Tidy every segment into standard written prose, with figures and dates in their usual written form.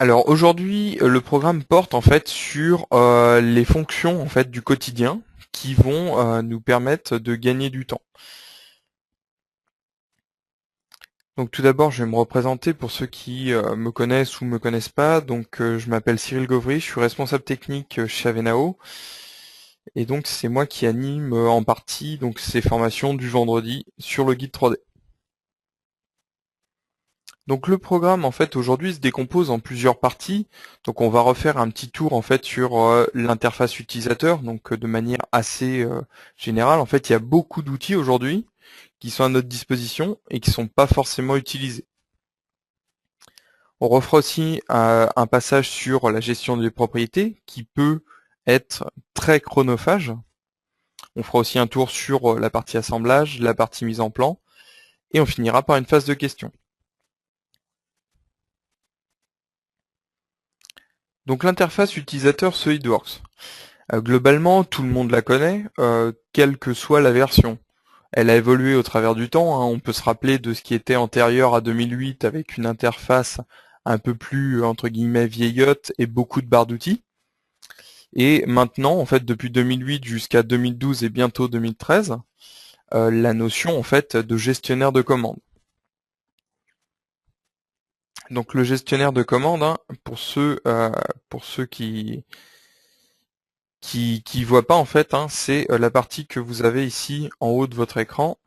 Alors aujourd'hui, le programme porte en fait sur les fonctions en fait du quotidien qui vont nous permettre de gagner du temps. Donc tout d'abord, je vais me représenter pour ceux qui me connaissent ou me connaissent pas. Donc je m'appelle Cyril Gauvry, je suis responsable technique chez Avenao et donc c'est moi qui anime en partie donc ces formations du vendredi sur le guide 3D. Donc le programme en fait aujourd'hui se décompose en plusieurs parties. Donc on va refaire un petit tour en fait sur l'interface utilisateur, donc de manière assez générale. En fait, il y a beaucoup d'outils aujourd'hui qui sont à notre disposition et qui sont pas forcément utilisés. On refera aussi un passage sur la gestion des propriétés qui peut être très chronophage. On fera aussi un tour sur la partie assemblage, la partie mise en plan et on finira par une phase de questions. Donc l'interface utilisateur SolidWorks. Globalement, tout le monde la connaît, quelle que soit la version. Elle a évolué au travers du temps, hein. On peut se rappeler de ce qui était antérieur à 2008 avec une interface un peu plus, entre guillemets, vieillotte et beaucoup de barres d'outils. Et maintenant, en fait, depuis 2008 jusqu'à 2012 et bientôt 2013, la notion, en fait, de gestionnaire de commande. Donc le gestionnaire de commande, hein, pour ceux qui voient pas en fait, hein, c'est la partie que vous avez ici en haut de votre écran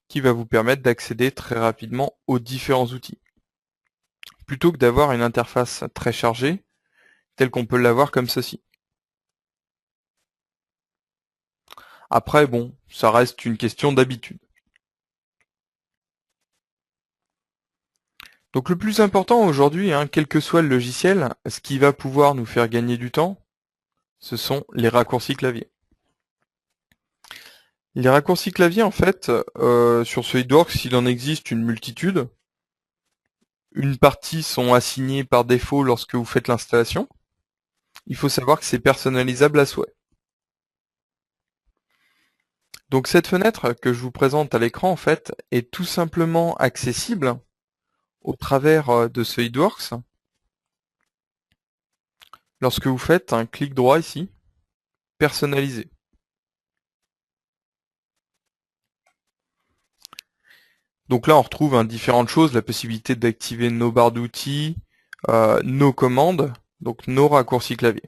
qui va vous permettre d'accéder très rapidement aux différents outils. Plutôt que d'avoir une interface très chargée, telle qu'on peut l'avoir comme ceci. Après, bon, ça reste une question d'habitude. Donc le plus important aujourd'hui, hein, quel que soit le logiciel, ce qui va pouvoir nous faire gagner du temps, ce sont les raccourcis clavier. Les raccourcis clavier, en fait, sur SolidWorks, il en existe une multitude. Une partie sont assignés par défaut lorsque vous faites l'installation. Il faut savoir que c'est personnalisable à souhait. Donc cette fenêtre que je vous présente à l'écran, en fait, est tout simplement accessible au travers de SolidWorks lorsque vous faites un clic droit ici, personnaliser. Donc là, on retrouve différentes choses, la possibilité d'activer nos barres d'outils, nos commandes, donc nos raccourcis clavier.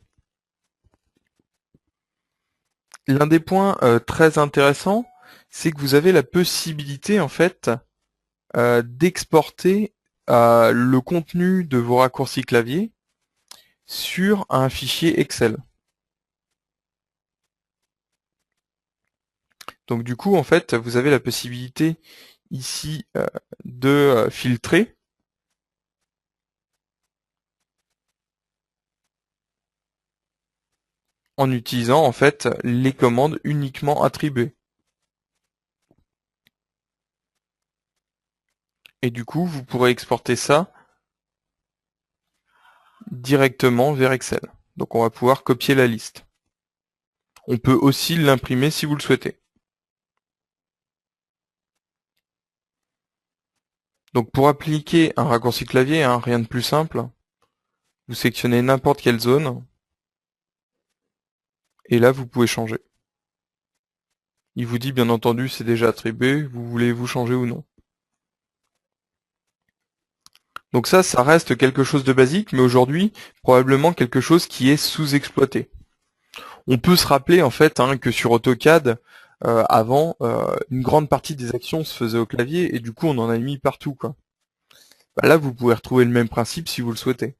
L'un des points très intéressants, c'est que vous avez la possibilité en fait d'exporter le contenu de vos raccourcis clavier sur un fichier Excel. Donc du coup, en fait, vous avez la possibilité ici de filtrer en utilisant en fait les commandes uniquement attribuées. Et du coup, vous pourrez exporter ça directement vers Excel. Donc on va pouvoir copier la liste. On peut aussi l'imprimer si vous le souhaitez. Donc pour appliquer un raccourci clavier, hein, rien de plus simple, vous sélectionnez n'importe quelle zone, et là vous pouvez changer. Il vous dit bien entendu c'est déjà attribué, vous voulez vous changer ou non. Donc ça reste quelque chose de basique, mais aujourd'hui, probablement quelque chose qui est sous-exploité. On peut se rappeler en fait hein, que sur AutoCAD, avant, une grande partie des actions se faisaient au clavier, et du coup on en a mis partout, quoi. Bah là, vous pouvez retrouver le même principe si vous le souhaitez.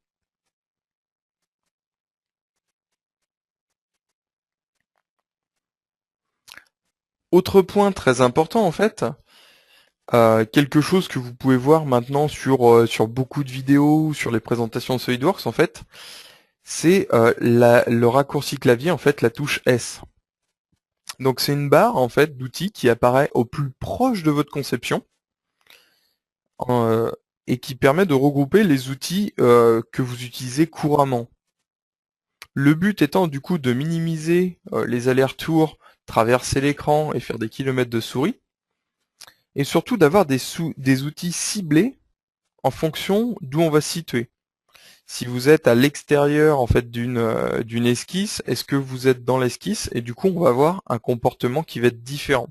Autre point très important en fait, quelque chose que vous pouvez voir maintenant sur beaucoup de vidéos, sur les présentations de SolidWorks en fait, c'est le raccourci clavier en fait, la touche S. Donc c'est une barre en fait d'outils qui apparaît au plus proche de votre conception euh, et qui permet de regrouper les outils que vous utilisez couramment. Le but étant du coup de minimiser les allers-retours, traverser l'écran et faire des kilomètres de souris, et surtout d'avoir des outils ciblés en fonction d'où on va se situer. Si vous êtes à l'extérieur en fait d'une esquisse, est-ce que vous êtes dans l'esquisse? Et du coup, on va avoir un comportement qui va être différent.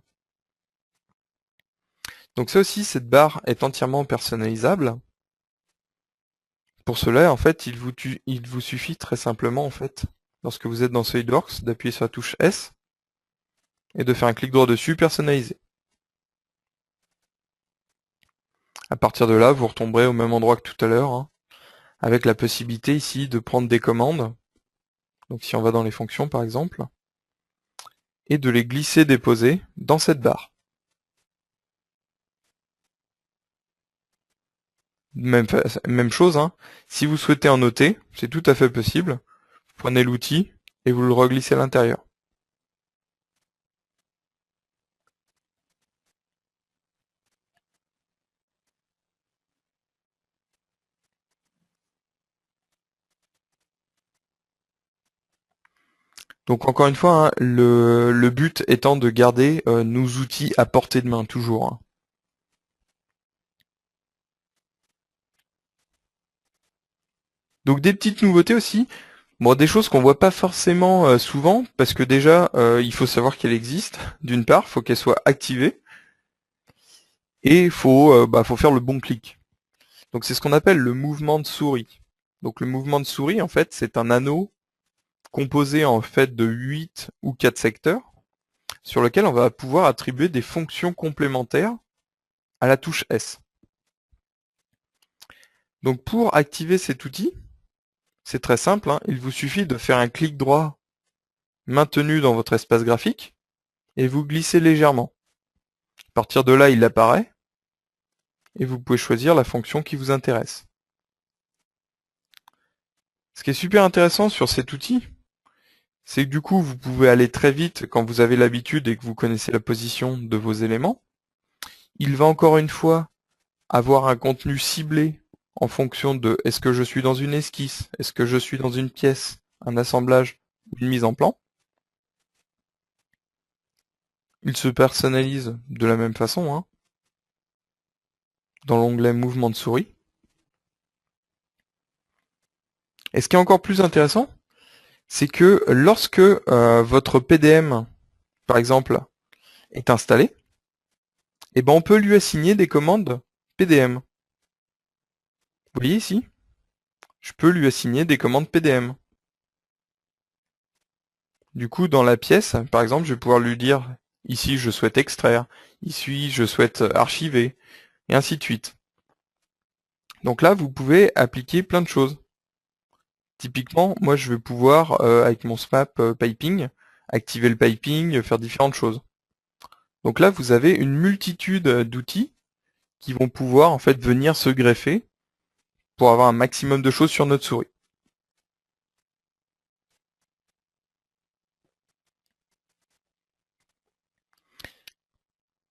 Donc ça aussi, cette barre est entièrement personnalisable. Pour cela, en fait, il vous suffit très simplement, en fait, lorsque vous êtes dans SolidWorks, d'appuyer sur la touche S et de faire un clic droit dessus, personnaliser. À partir de là, vous retomberez au même endroit que tout à l'heure, hein, avec la possibilité ici de prendre des commandes. Donc si on va dans les fonctions, par exemple, et de les glisser, déposer dans cette barre. Même chose, hein. Si vous souhaitez en noter, c'est tout à fait possible. Vous prenez l'outil et vous le reglissez à l'intérieur. Donc encore une fois, hein, le but étant de garder nos outils à portée de main, toujours, hein. Donc des petites nouveautés aussi. Bon, des choses qu'on voit pas forcément souvent, parce que déjà, il faut savoir qu'elle existe. D'une part, faut qu'elle soit activée, et faut faire le bon clic. Donc c'est ce qu'on appelle le mouvement de souris. Donc le mouvement de souris, en fait, c'est un anneau composé en fait de 8 ou 4 secteurs, sur lequel on va pouvoir attribuer des fonctions complémentaires à la touche S. Donc pour activer cet outil, c'est très simple, hein, il vous suffit de faire un clic droit maintenu dans votre espace graphique, et vous glissez légèrement. À partir de là, il apparaît, et vous pouvez choisir la fonction qui vous intéresse. Ce qui est super intéressant sur cet outil, c'est que du coup, vous pouvez aller très vite quand vous avez l'habitude et que vous connaissez la position de vos éléments. Il va encore une fois avoir un contenu ciblé en fonction de est-ce que je suis dans une esquisse, est-ce que je suis dans une pièce, un assemblage ou une mise en plan. Il se personnalise de la même façon, hein, dans l'onglet mouvement de souris. Et ce qui est encore plus intéressant, c'est que lorsque votre PDM, par exemple, est installé, eh ben on peut lui assigner des commandes PDM. Vous voyez ici, je peux lui assigner des commandes PDM. Du coup, dans la pièce, par exemple, je vais pouvoir lui dire, ici je souhaite extraire, ici je souhaite archiver, et ainsi de suite. Donc là, vous pouvez appliquer plein de choses. Typiquement, moi je vais pouvoir, avec mon SMAP piping, activer le piping, faire différentes choses. Donc là, vous avez une multitude d'outils qui vont pouvoir en fait venir se greffer pour avoir un maximum de choses sur notre souris.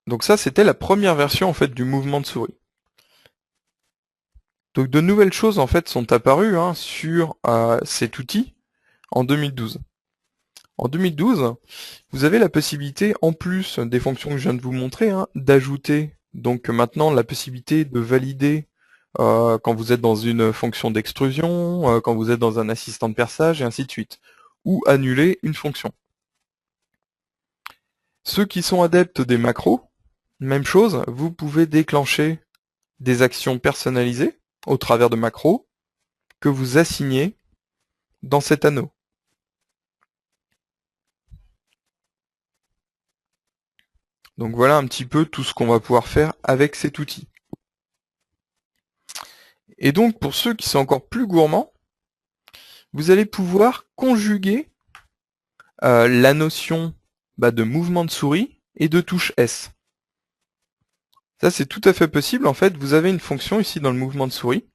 Donc ça, c'était la première version en fait du mouvement de souris. Donc de nouvelles choses en fait sont apparues, hein, sur cet outil en 2012. En 2012, vous avez la possibilité, en plus des fonctions que je viens de vous montrer, hein, d'ajouter donc maintenant la possibilité de valider quand vous êtes dans une fonction d'extrusion, quand vous êtes dans un assistant de perçage, et ainsi de suite, ou annuler une fonction. Ceux qui sont adeptes des macros, même chose, vous pouvez déclencher des actions personnalisées au travers de macros que vous assignez dans cet anneau. Donc voilà un petit peu tout ce qu'on va pouvoir faire avec cet outil. Et donc pour ceux qui sont encore plus gourmands, vous allez pouvoir conjuguer la notion de mouvement de souris et de touche S. Ça c'est tout à fait possible. En fait, vous avez une fonction ici dans le mouvement de souris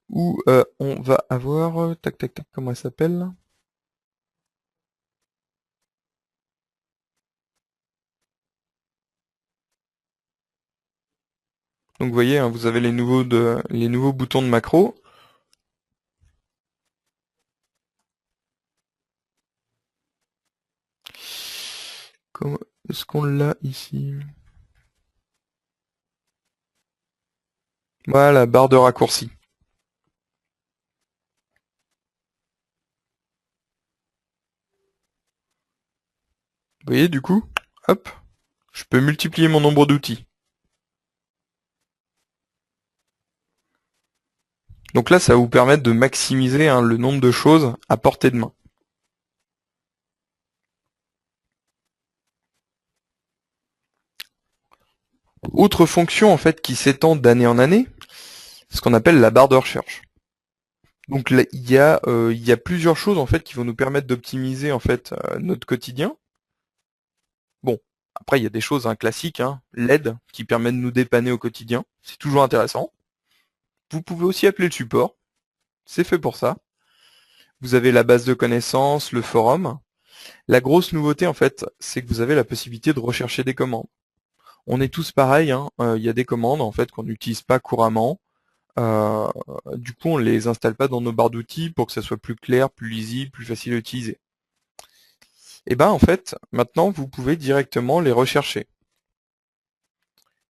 où on va avoir tac tac tac, comment elle s'appelle? Donc vous voyez, hein, vous avez les nouveaux boutons de macro. Comment est-ce qu'on l'a ici? Voilà, barre de raccourci. Vous voyez du coup, hop, je peux multiplier mon nombre d'outils. Donc là, ça va vous permettre de maximiser le nombre de choses à portée de main. Autre fonction en fait qui s'étend d'année en année, c'est ce qu'on appelle la barre de recherche. Donc là, il y a plusieurs choses en fait qui vont nous permettre d'optimiser en fait notre quotidien. Bon, après il y a des choses classiques, l'aide qui permet de nous dépanner au quotidien, c'est toujours intéressant. Vous pouvez aussi appeler le support, c'est fait pour ça. Vous avez la base de connaissances, le forum. La grosse nouveauté en fait, c'est que vous avez la possibilité de rechercher des commandes. On est tous pareils, il y a des commandes en fait qu'on n'utilise pas couramment. Euh, du coup, on les installe pas dans nos barres d'outils pour que ça soit plus clair, plus lisible, plus facile à utiliser. Et ben en fait, maintenant vous pouvez directement les rechercher.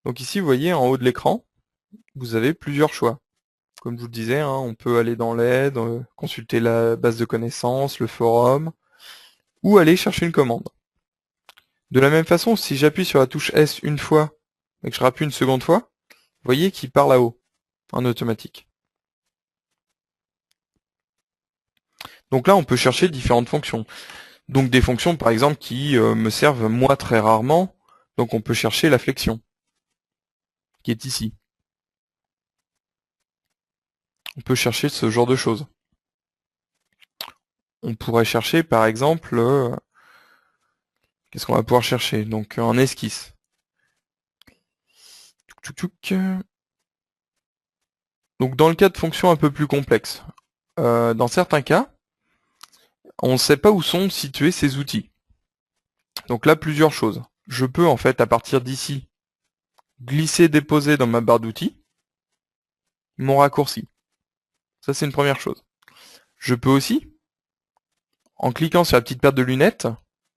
Donc ici, vous voyez en haut de l'écran, vous avez plusieurs choix. Comme je vous le disais, on peut aller dans l'aide, consulter la base de connaissances, le forum, ou aller chercher une commande. De la même façon, si j'appuie sur la touche S une fois et que je rappuie une seconde fois, vous voyez qu'il part là-haut, en automatique. Donc là, on peut chercher différentes fonctions. Donc des fonctions, par exemple, qui me servent moi très rarement. Donc on peut chercher la flexion, qui est ici. On peut chercher ce genre de choses. On pourrait chercher, par exemple, qu'est-ce qu'on va pouvoir chercher? Donc en esquisse. Tchouk, tchouk, tchouk. Donc dans le cas de fonctions un peu plus complexes, dans certains cas, on ne sait pas où sont situés ces outils. Donc là, plusieurs choses. Je peux en fait, à partir d'ici, glisser, déposer dans ma barre d'outils mon raccourci. Ça, c'est une première chose. Je peux aussi, en cliquant sur la petite paire de lunettes,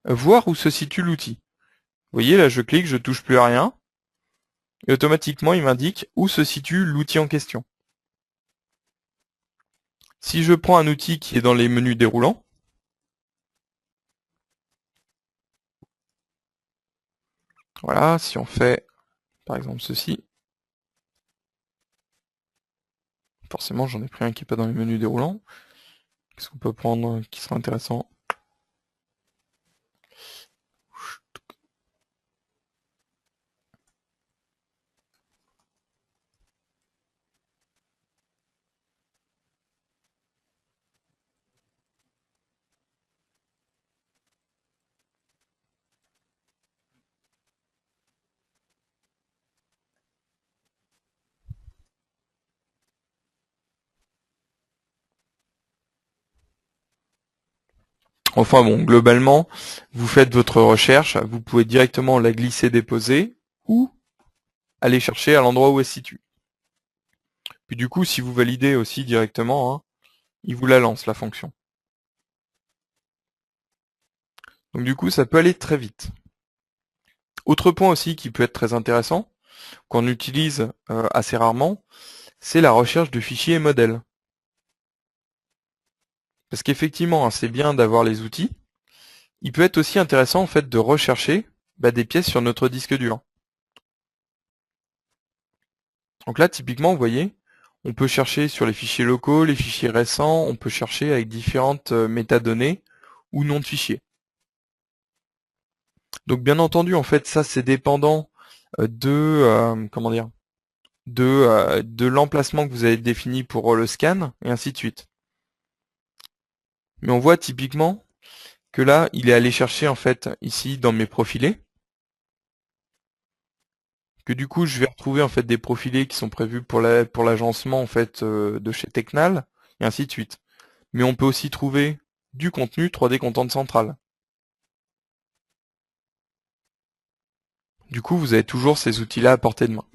voir où se situe l'outil. Vous voyez, là, je clique, je touche plus à rien, et automatiquement, il m'indique où se situe l'outil en question. Si je prends un outil qui est dans les menus déroulants, voilà, si on fait, par exemple, ceci, forcément, j'en ai pris un qui n'est pas dans les menus déroulants. Qu'est-ce qu'on peut prendre qui sera intéressant? Enfin bon, globalement, vous faites votre recherche, vous pouvez directement la glisser, déposer, ou aller chercher à l'endroit où elle se situe. Puis du coup, si vous validez aussi directement, il vous la lance, la fonction. Donc du coup, ça peut aller très vite. Autre point aussi qui peut être très intéressant, qu'on utilise assez rarement, c'est la recherche de fichiers et modèles. Parce qu'effectivement, c'est bien d'avoir les outils. Il peut être aussi intéressant en fait de rechercher des pièces sur notre disque dur. Donc là, typiquement, vous voyez, on peut chercher sur les fichiers locaux, les fichiers récents, on peut chercher avec différentes métadonnées ou noms de fichiers. Donc bien entendu, en fait, ça c'est dépendant comment dire, de l'emplacement que vous avez défini pour le scan et ainsi de suite. Mais on voit typiquement que là, il est allé chercher en fait ici dans mes profilés, que du coup je vais retrouver en fait des profilés qui sont prévus pour l'agencement en fait de chez Tecnal et ainsi de suite. Mais on peut aussi trouver du contenu 3D Content Central. Du coup, vous avez toujours ces outils-là à portée de main.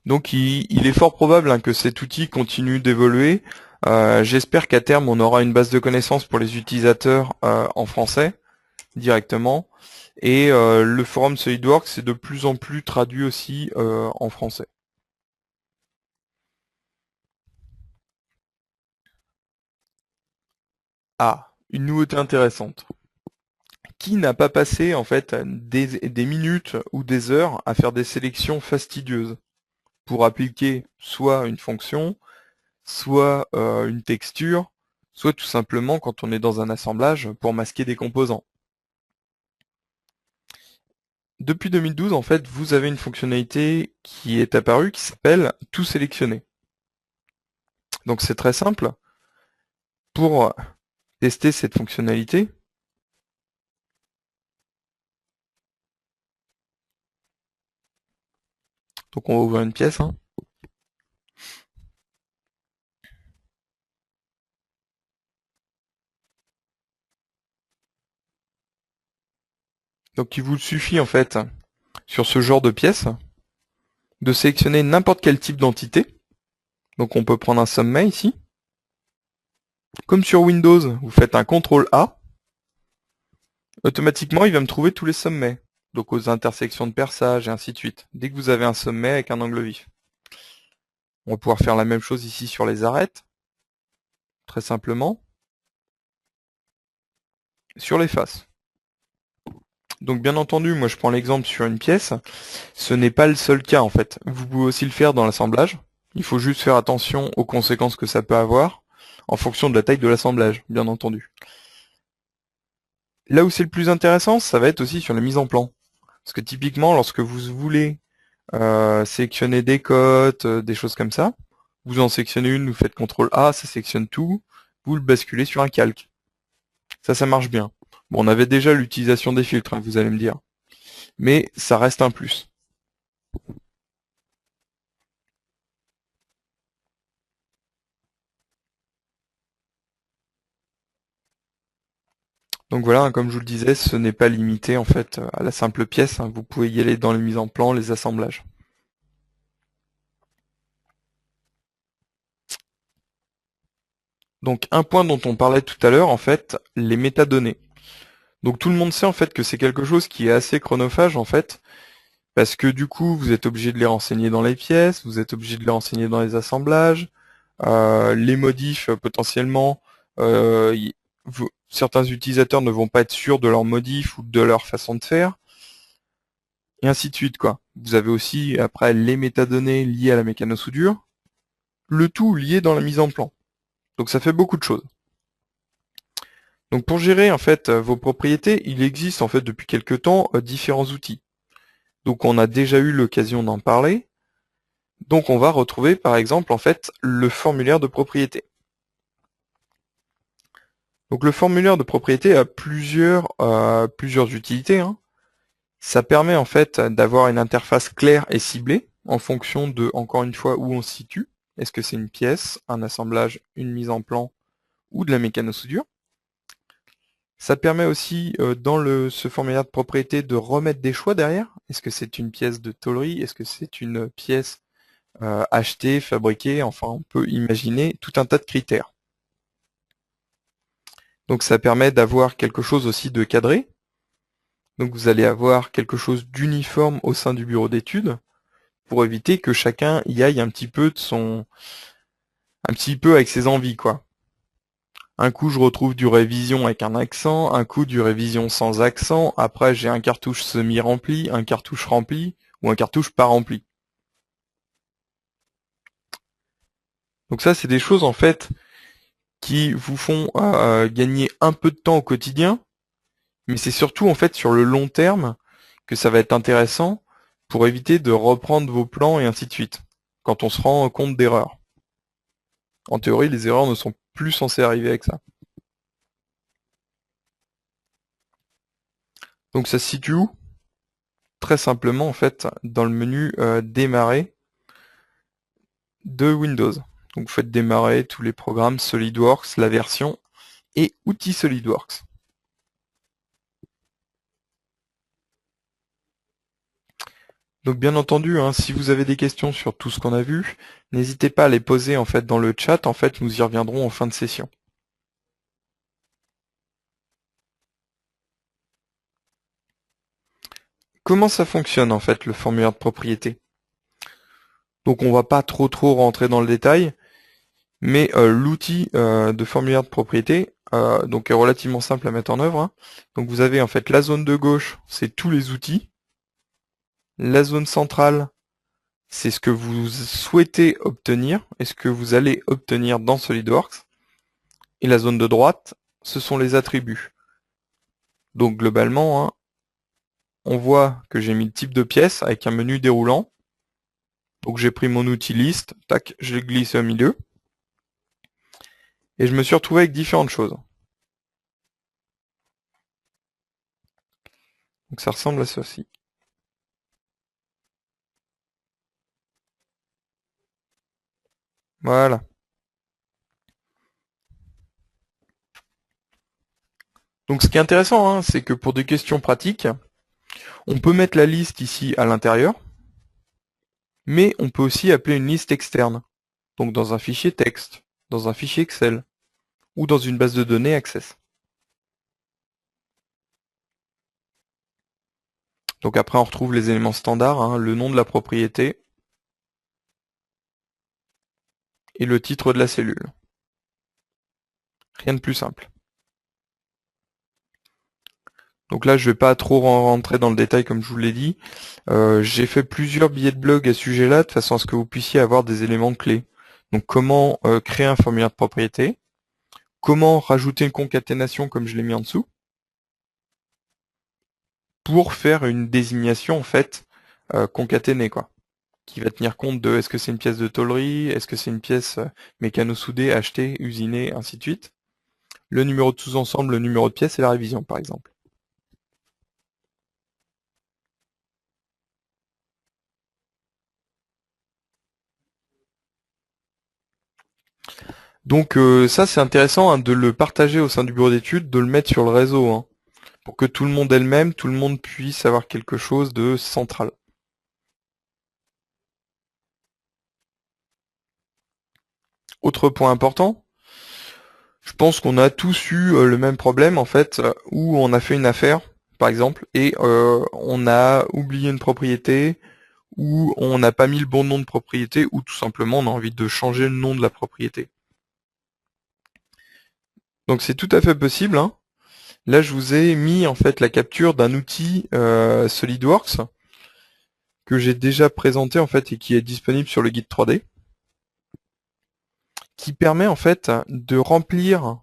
Donc il est fort probable que cet outil continue d'évoluer. J'espère qu'à terme on aura une base de connaissances pour les utilisateurs en français directement. Et le forum SolidWorks est de plus en plus traduit aussi en français. Ah, une nouveauté intéressante. Qui n'a pas passé en fait des minutes ou des heures à faire des sélections fastidieuses pour appliquer soit une fonction, soit une texture, soit tout simplement quand on est dans un assemblage pour masquer des composants. Depuis 2012, en fait, vous avez une fonctionnalité qui est apparue qui s'appelle Tout sélectionner. Donc c'est très simple. Pour tester cette fonctionnalité, donc on va ouvrir une pièce, hein. Donc il vous suffit en fait, sur ce genre de pièce, de sélectionner n'importe quel type d'entité. Donc on peut prendre un sommet ici. Comme sur Windows, vous faites un CTRL A. Automatiquement, il va me trouver tous les sommets. Donc aux intersections de perçage et ainsi de suite. Dès que vous avez un sommet avec un angle vif. On va pouvoir faire la même chose ici sur les arêtes. Très simplement. Sur les faces. Donc bien entendu, moi je prends l'exemple sur une pièce. Ce n'est pas le seul cas en fait. Vous pouvez aussi le faire dans l'assemblage. Il faut juste faire attention aux conséquences que ça peut avoir en fonction de la taille de l'assemblage, bien entendu. Là où c'est le plus intéressant, ça va être aussi sur la mise en plan. Parce que typiquement, lorsque vous voulez sélectionner des cotes, des choses comme ça, vous en sélectionnez une, vous faites CTRL A, ça sélectionne tout, vous le basculez sur un calque. Ça marche bien. Bon, on avait déjà l'utilisation des filtres, hein, vous allez me dire. Mais ça reste un plus. Donc voilà, hein, comme je vous le disais, ce n'est pas limité en fait à la simple pièce, hein. Vous pouvez y aller dans les mises en plan, les assemblages. Donc un point dont on parlait tout à l'heure, en fait, les métadonnées. Donc tout le monde sait en fait que c'est quelque chose qui est assez chronophage en fait, parce que du coup vous êtes obligé de les renseigner dans les pièces, vous êtes obligé de les renseigner dans les assemblages, les modifs potentiellement, certains utilisateurs ne vont pas être sûrs de leurs modifs ou de leur façon de faire, et ainsi de suite quoi. Vous avez aussi après les métadonnées liées à la mécano-soudure, le tout lié dans la mise en plan. Donc ça fait beaucoup de choses. Donc pour gérer en fait vos propriétés, il existe en fait depuis quelque temps différents outils. Donc on a déjà eu l'occasion d'en parler. Donc on va retrouver par exemple en fait le formulaire de propriété. Donc le formulaire de propriété a plusieurs utilités, hein. Ça permet en fait d'avoir une interface claire et ciblée en fonction de, encore une fois, où on se situe. Est-ce que c'est une pièce, un assemblage, une mise en plan ou de la mécano-soudure? Ça permet aussi dans ce formulaire de propriété de remettre des choix derrière. Est-ce que c'est une pièce de tôlerie? Est-ce que c'est une pièce achetée, fabriquée? Enfin, on peut imaginer tout un tas de critères. Donc ça permet d'avoir quelque chose aussi de cadré. Donc vous allez avoir quelque chose d'uniforme au sein du bureau d'études pour éviter que chacun y aille un petit peu avec ses envies, quoi. Un coup, je retrouve du révision avec un accent, un coup du révision sans accent, après j'ai un cartouche semi-rempli, un cartouche rempli, ou un cartouche pas rempli. Donc ça, c'est des choses, en fait, qui vous font gagner un peu de temps au quotidien, mais c'est surtout, en fait, sur le long terme que ça va être intéressant pour éviter de reprendre vos plans et ainsi de suite, quand on se rend compte d'erreurs. En théorie, les erreurs ne sont plus censées arriver avec ça. Donc ça se situe où? Très simplement, en fait, dans le menu démarrer de Windows. Donc vous faites démarrer tous les programmes SolidWorks, la version et outils SolidWorks. Donc bien entendu, hein, si vous avez des questions sur tout ce qu'on a vu, n'hésitez pas à les poser en fait dans le chat. En fait, nous y reviendrons en fin de session. Comment ça fonctionne en fait le formulaire de propriété? Donc on va pas trop rentrer dans le détail, mais l'outil de formulaire de propriété donc est relativement simple à mettre en œuvre, hein. Donc vous avez en fait la zone de gauche, c'est tous les outils. La zone centrale, c'est ce que vous souhaitez obtenir et ce que vous allez obtenir dans SolidWorks. Et la zone de droite, ce sont les attributs. Donc globalement, hein, on voit que j'ai mis le type de pièce avec un menu déroulant. Donc j'ai pris mon outil liste, tac, je l'ai glissé au milieu. Et je me suis retrouvé avec différentes choses. Donc ça ressemble à ceci. Voilà. Donc ce qui est intéressant, hein, c'est que pour des questions pratiques, on peut mettre la liste ici à l'intérieur, mais on peut aussi appeler une liste externe. Donc dans un fichier texte, dans un fichier Excel, ou dans une base de données Access. Donc après on retrouve les éléments standards, hein, le nom de la propriété et le titre de la cellule. Rien de plus simple. Donc là je vais pas trop rentrer dans le détail comme je vous l'ai dit. J'ai fait plusieurs billets de blog à ce sujet-là de façon à ce que vous puissiez avoir des éléments clés. Donc comment créer un formulaire de propriété, comment rajouter une concaténation comme je l'ai mis en dessous, pour faire une désignation en fait concaténée quoi, qui va tenir compte de est-ce que c'est une pièce de tôlerie, est-ce que c'est une pièce mécano-soudée, achetée, usinée, ainsi de suite. Le numéro de sous-ensemble, le numéro de pièce et la révision par exemple. Donc ça c'est intéressant hein, de le partager au sein du bureau d'études, de le mettre sur le réseau, hein, pour que tout le monde ait le même, tout le monde puisse avoir quelque chose de central. Autre point important, je pense qu'on a tous eu le même problème en fait, où on a fait une affaire, par exemple, et on a oublié une propriété, ou on n'a pas mis le bon nom de propriété, ou tout simplement on a envie de changer le nom de la propriété. Donc c'est tout à fait possible, hein. Là je vous ai mis en fait la capture d'un outil SolidWorks que j'ai déjà présenté en fait et qui est disponible sur le guide 3D, qui permet en fait de remplir,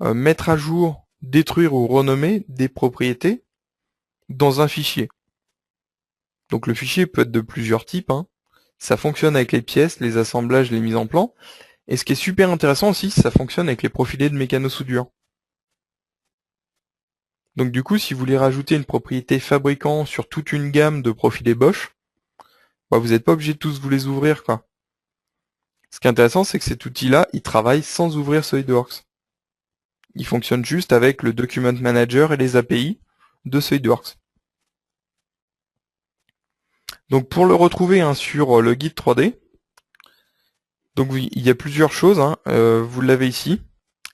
mettre à jour, détruire ou renommer des propriétés dans un fichier. Donc le fichier peut être de plusieurs types, hein. Ça fonctionne avec les pièces, les assemblages, les mises en plan. Et ce qui est super intéressant aussi, ça fonctionne avec les profilés de mécano-soudure. Donc du coup, si vous voulez rajouter une propriété fabricant sur toute une gamme de profilés Bosch, bah, vous n'êtes pas obligé de tous vous les ouvrir, quoi. Ce qui est intéressant, c'est que cet outil-là, il travaille sans ouvrir SolidWorks. Il fonctionne juste avec le Document Manager et les API de SolidWorks. Donc pour le retrouver hein, sur le guide 3D, donc oui, il y a plusieurs choses, hein. Vous l'avez ici.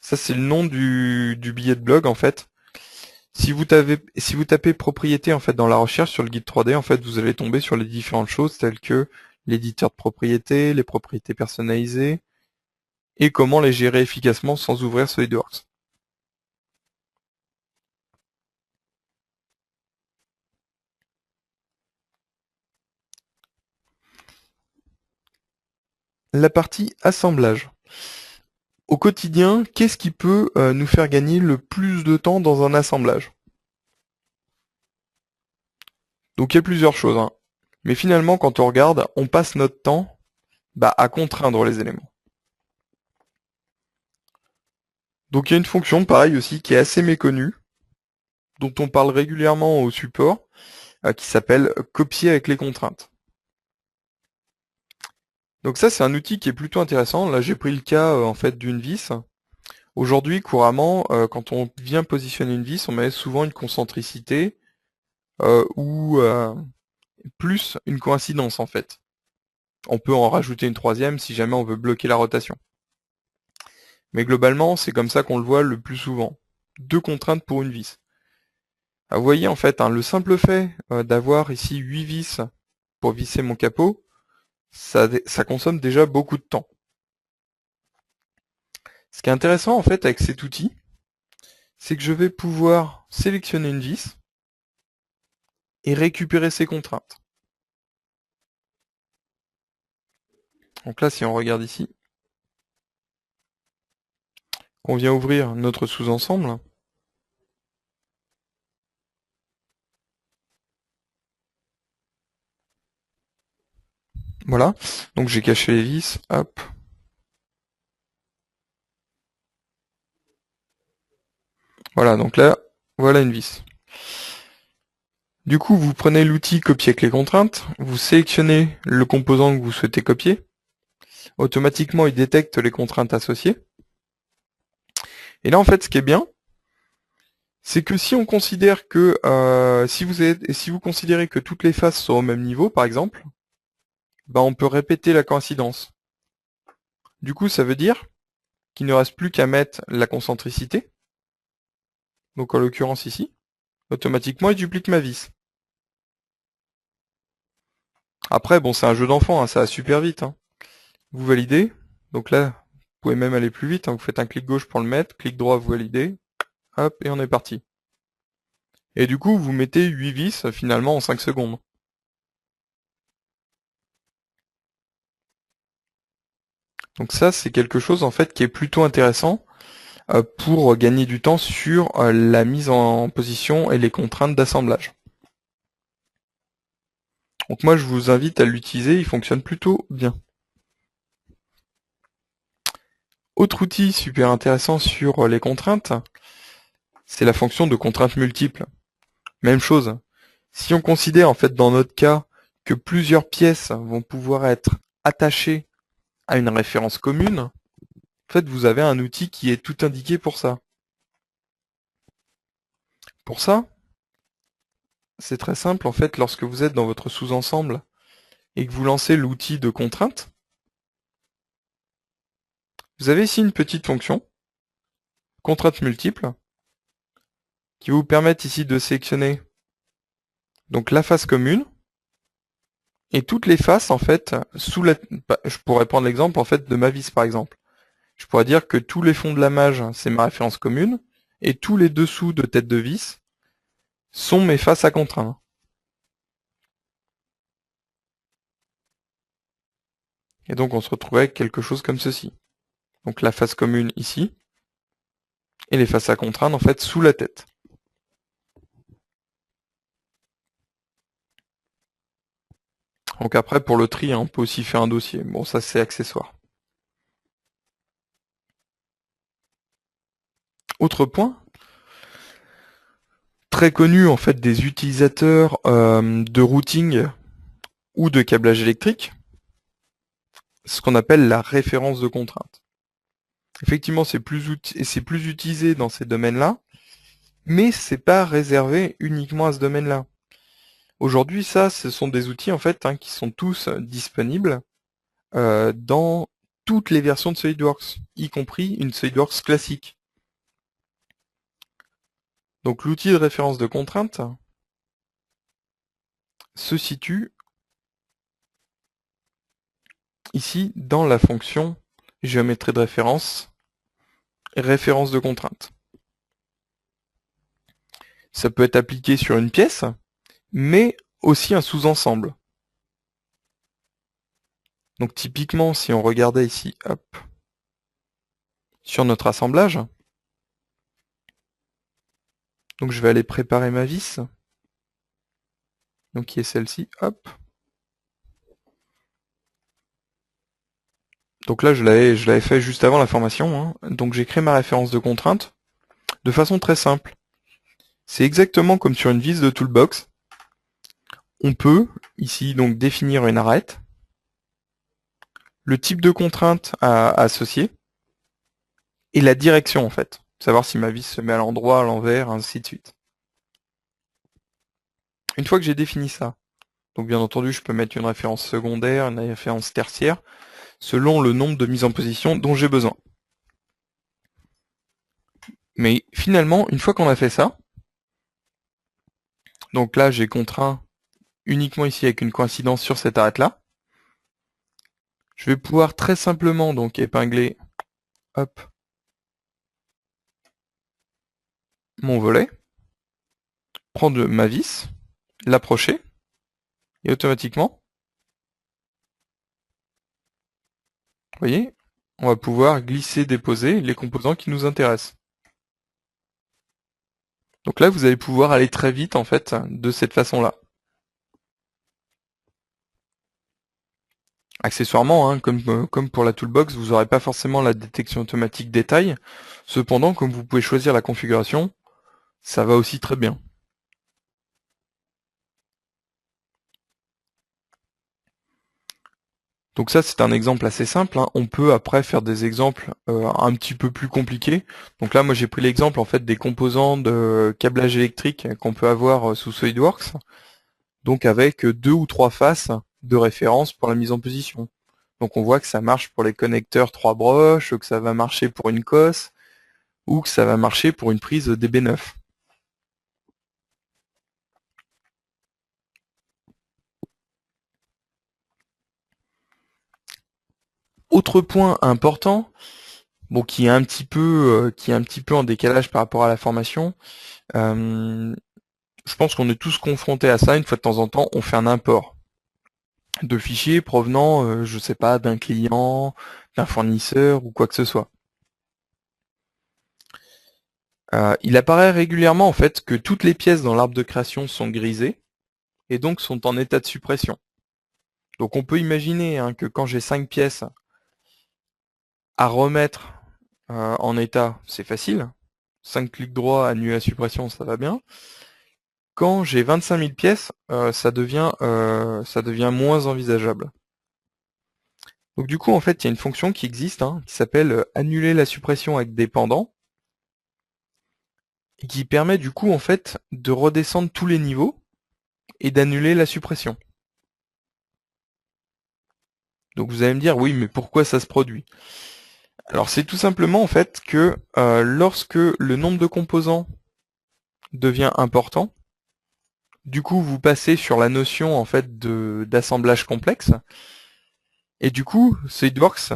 Ça c'est le nom du billet de blog en fait. Si vous tapez propriété en fait dans la recherche sur le guide 3D, en fait vous allez tomber sur les différentes choses telles que l'éditeur de propriété, les propriétés personnalisées, et comment les gérer efficacement sans ouvrir SolidWorks. La partie assemblage. Au quotidien, qu'est-ce qui peut nous faire gagner le plus de temps dans un assemblage? Donc il y a plusieurs choses, hein. Mais finalement, quand on regarde, on passe notre temps à contraindre les éléments. Donc il y a une fonction, pareil aussi, qui est assez méconnue, dont on parle régulièrement au support, qui s'appelle copier avec les contraintes. Donc ça, c'est un outil qui est plutôt intéressant. Là, j'ai pris le cas en fait d'une vis. Aujourd'hui, couramment, quand on vient positionner une vis, on met souvent une concentricité ou plus une coïncidence en fait. On peut en rajouter une troisième si jamais on veut bloquer la rotation. Mais globalement, c'est comme ça qu'on le voit le plus souvent. 2 contraintes pour une vis. Vous voyez en fait, le simple fait d'avoir ici 8 vis pour visser mon capot, ça consomme déjà beaucoup de temps. Ce qui est intéressant en fait avec cet outil, c'est que je vais pouvoir sélectionner une vis et récupérer ses contraintes. Donc là, si on regarde ici, qu'on vient ouvrir notre sous-ensemble, voilà, donc j'ai caché les vis, hop. Voilà, donc là, voilà une vis. Du coup, vous prenez l'outil copier avec les contraintes, vous sélectionnez le composant que vous souhaitez copier, automatiquement il détecte les contraintes associées. Et là, en fait, ce qui est bien, c'est que si on considère que si vous considérez que toutes les faces sont au même niveau, par exemple, bah on peut répéter la coïncidence. Du coup, ça veut dire qu'il ne reste plus qu'à mettre la concentricité. Donc en l'occurrence ici, automatiquement il duplique ma vis. Après, bon, c'est un jeu d'enfant, ça va super vite. Vous validez. Donc là, vous pouvez même aller plus vite. Vous faites un clic gauche pour le mettre, clic droit, vous validez. Hop, et on est parti. Et du coup, vous mettez 8 vis finalement en 5 secondes. Donc ça, c'est quelque chose en fait qui est plutôt intéressant pour gagner du temps sur la mise en position et les contraintes d'assemblage. Donc moi, je vous invite à l'utiliser, il fonctionne plutôt bien. Autre outil super intéressant sur les contraintes, c'est la fonction de contrainte multiple. Même chose. Si on considère en fait dans notre cas que plusieurs pièces vont pouvoir être attachées à une référence commune, en fait vous avez un outil qui est tout indiqué pour ça. Pour ça, c'est très simple en fait lorsque vous êtes dans votre sous-ensemble et que vous lancez l'outil de contrainte, vous avez ici une petite fonction, contrainte multiple, qui vous permet ici de sélectionner donc la face commune et toutes les faces en fait sous la. Je pourrais prendre l'exemple en fait de ma vis par exemple. Je pourrais dire que tous les fonds de la mage c'est ma référence commune et tous les dessous de tête de vis sont mes faces à contraindre. Et donc on se retrouve avec quelque chose comme ceci. Donc la face commune ici et les faces à contraindre en fait sous la tête. Donc après pour le tri, on peut aussi faire un dossier. Bon ça c'est accessoire. Autre point, très connu en fait des utilisateurs de routing ou de câblage électrique, ce qu'on appelle la référence de contrainte. Effectivement, c'est plus utilisé dans ces domaines-là, mais c'est pas réservé uniquement à ce domaine-là. Aujourd'hui, ça, ce sont des outils en fait qui sont tous disponibles dans toutes les versions de SolidWorks, y compris une SolidWorks classique. Donc l'outil de référence de contrainte se situe ici dans la fonction géométrie de référence, référence de contrainte. Ça peut être appliqué sur une pièce, mais aussi un sous-ensemble. Donc typiquement, si on regardait ici, hop, sur notre assemblage, donc je vais aller préparer ma vis, donc qui est celle-ci, hop. Donc là, je l'avais fait juste avant la formation, donc j'ai créé ma référence de contrainte de façon très simple. C'est exactement comme sur une vis de Toolbox. On peut ici donc définir une arête, le type de contrainte à associer, et la direction en fait. Savoir si ma vis se met à l'endroit, à l'envers, ainsi de suite. Une fois que j'ai défini ça, Donc bien entendu, je peux mettre une référence secondaire, une référence tertiaire, selon le nombre de mises en position dont j'ai besoin. Mais finalement, une fois qu'on a fait ça, donc là j'ai contraint uniquement ici avec une coïncidence sur cette arête-là, je vais pouvoir très simplement donc épingler, hop, mon volet, prendre ma vis, l'approcher, et automatiquement, vous voyez, on va pouvoir glisser, déposer les composants qui nous intéressent. Donc là, vous allez pouvoir aller très vite en fait de cette façon-là. Accessoirement, hein, comme pour la toolbox, vous n'aurez pas forcément la détection automatique des tailles. Cependant, comme vous pouvez choisir la configuration, ça va aussi très bien. Donc ça, c'est un exemple assez simple, hein. On peut après faire des exemples un petit peu plus compliqués. Donc là, moi j'ai pris l'exemple en fait des composants de câblage électrique qu'on peut avoir sous SolidWorks, donc avec 2 ou 3 faces de référence pour la mise en position. Donc on voit que ça marche pour les connecteurs 3 broches, que ça va marcher pour une cosse, ou que ça va marcher pour une prise DB9. Autre point important, bon qui est un petit peu en décalage par rapport à la formation, je pense qu'on est tous confrontés à ça. Une fois de temps en temps, on fait un import de fichiers provenant, je sais pas, d'un client, d'un fournisseur ou quoi que ce soit. Il apparaît régulièrement en fait que toutes les pièces dans l'arbre de création sont grisées et donc sont en état de suppression. Donc on peut imaginer hein, que quand j'ai 5 pièces à remettre en état, c'est facile. 5 clics droits, annuler la suppression, ça va bien. Quand j'ai 25 000 pièces, ça devient moins envisageable. Donc du coup, en fait, il y a une fonction qui existe, hein, qui s'appelle annuler la suppression avec dépendant, et qui permet du coup, en fait, de redescendre tous les niveaux et d'annuler la suppression. Donc vous allez me dire, oui, mais pourquoi ça se produit? Alors c'est tout simplement en fait que lorsque le nombre de composants devient important, du coup vous passez sur la notion en fait d'assemblage complexe, et du coup SolidWorks,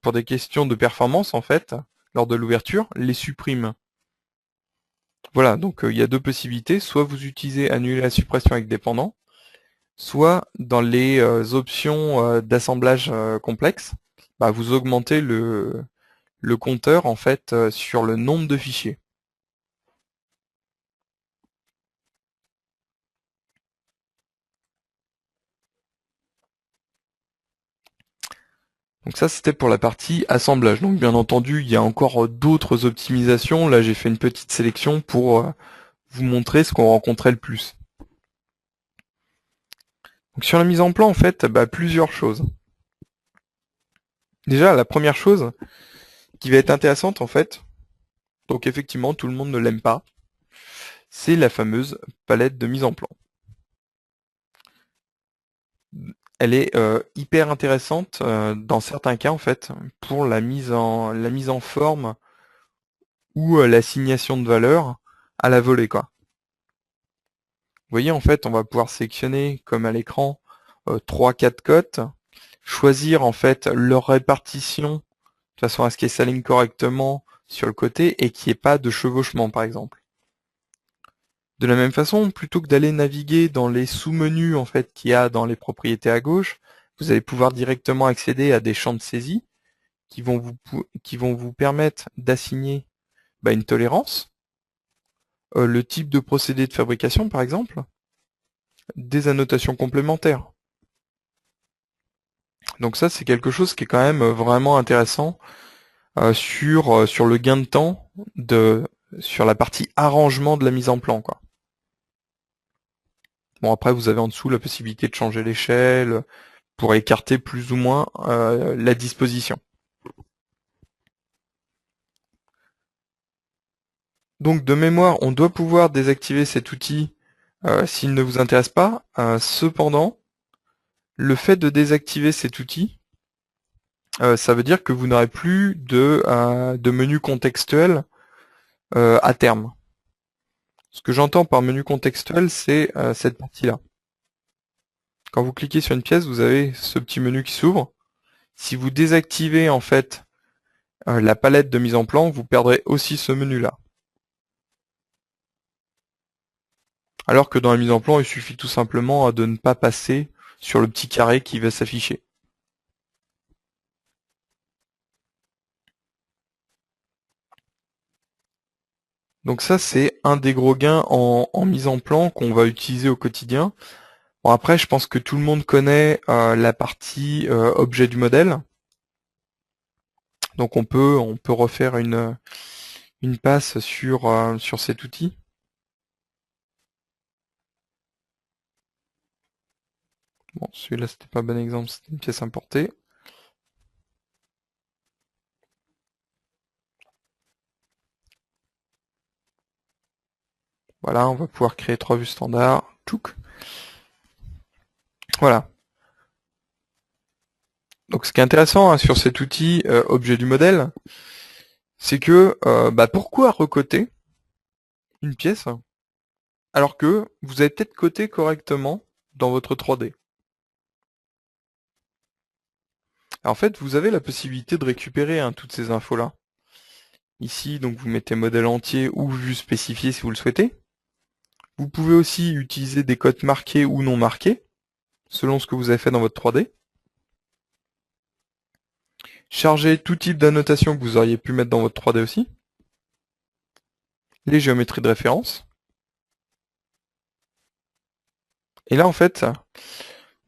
pour des questions de performance en fait, lors de l'ouverture, les supprime. Voilà, donc il y a deux possibilités, soit vous utilisez annuler la suppression avec dépendant, soit dans les options d'assemblage complexe, bah, vous augmentez le compteur en fait sur le nombre de fichiers. Donc ça c'était pour la partie assemblage. Donc bien entendu il y a encore d'autres optimisations. Là j'ai fait une petite sélection pour vous montrer ce qu'on rencontrait le plus. Donc sur la mise en plan en fait, bah, plusieurs choses. Déjà la première chose qui va être intéressante en fait, donc effectivement tout le monde ne l'aime pas, c'est la fameuse palette de mise en plan. Elle est hyper intéressante dans certains cas en fait pour la mise en forme ou l'assignation de valeur à la volée quoi. Vous voyez en fait on va pouvoir sélectionner comme à l'écran 3-4 cotes, choisir en fait leur répartition de façon à ce qu'elles s'alignent correctement sur le côté et qu'il n'y ait pas de chevauchement par exemple. De la même façon, plutôt que d'aller naviguer dans les sous-menus en fait qu'il y a dans les propriétés à gauche, vous allez pouvoir directement accéder à des champs de saisie qui vont vous permettre d'assigner une tolérance, le type de procédé de fabrication par exemple, des annotations complémentaires. Donc ça c'est quelque chose qui est quand même vraiment intéressant sur le gain de temps sur la partie arrangement de la mise en plan quoi. Bon après vous avez en dessous la possibilité de changer l'échelle pour écarter plus ou moins la disposition. Donc de mémoire, on doit pouvoir désactiver cet outil s'il ne vous intéresse pas. Cependant, le fait de désactiver cet outil, ça veut dire que vous n'aurez plus de menu contextuel à terme. Ce que j'entends par menu contextuel, c'est cette partie-là. Quand vous cliquez sur une pièce, vous avez ce petit menu qui s'ouvre. Si vous désactivez en fait la palette de mise en plan, vous perdrez aussi ce menu-là. Alors que dans la mise en plan, il suffit tout simplement de ne pas passer sur le petit carré qui va s'afficher. Donc ça, c'est un des gros gains en mise en plan qu'on va utiliser au quotidien. Bon, après, je pense que tout le monde connaît la partie objet du modèle. Donc on peut refaire une passe sur cet outil. Bon, celui-là, c'était pas un bon exemple, c'était une pièce importée. Voilà, on va pouvoir créer 3 vues standards. Tchouk. Voilà. Donc ce qui est intéressant hein, sur cet outil objet du modèle, c'est que pourquoi recoter une pièce alors que vous avez peut-être coté correctement dans votre 3D. En fait, vous avez la possibilité de récupérer hein, toutes ces infos-là. Ici, donc vous mettez modèle entier ou vue spécifiée si vous le souhaitez. Vous pouvez aussi utiliser des codes marqués ou non marqués, selon ce que vous avez fait dans votre 3D. Charger tout type d'annotation que vous auriez pu mettre dans votre 3D aussi. Les géométries de référence. Et là, en fait,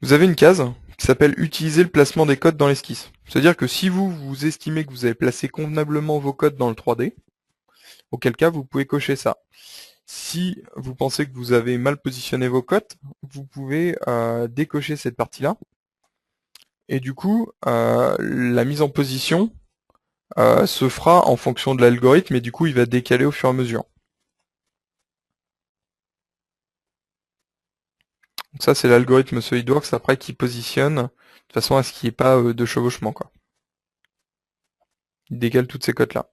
vous avez une case qui s'appelle utiliser le placement des codes dans l'esquisse. C'est-à-dire que si vous estimez que vous avez placé convenablement vos codes dans le 3D, auquel cas vous pouvez cocher ça. Si vous pensez que vous avez mal positionné vos codes, vous pouvez décocher cette partie-là. Et du coup, la mise en position se fera en fonction de l'algorithme et du coup il va décaler au fur et à mesure. Donc ça c'est l'algorithme SolidWorks après qui positionne de façon à ce qu'il n'y ait pas de chevauchement, quoi. Il décale toutes ces cotes-là.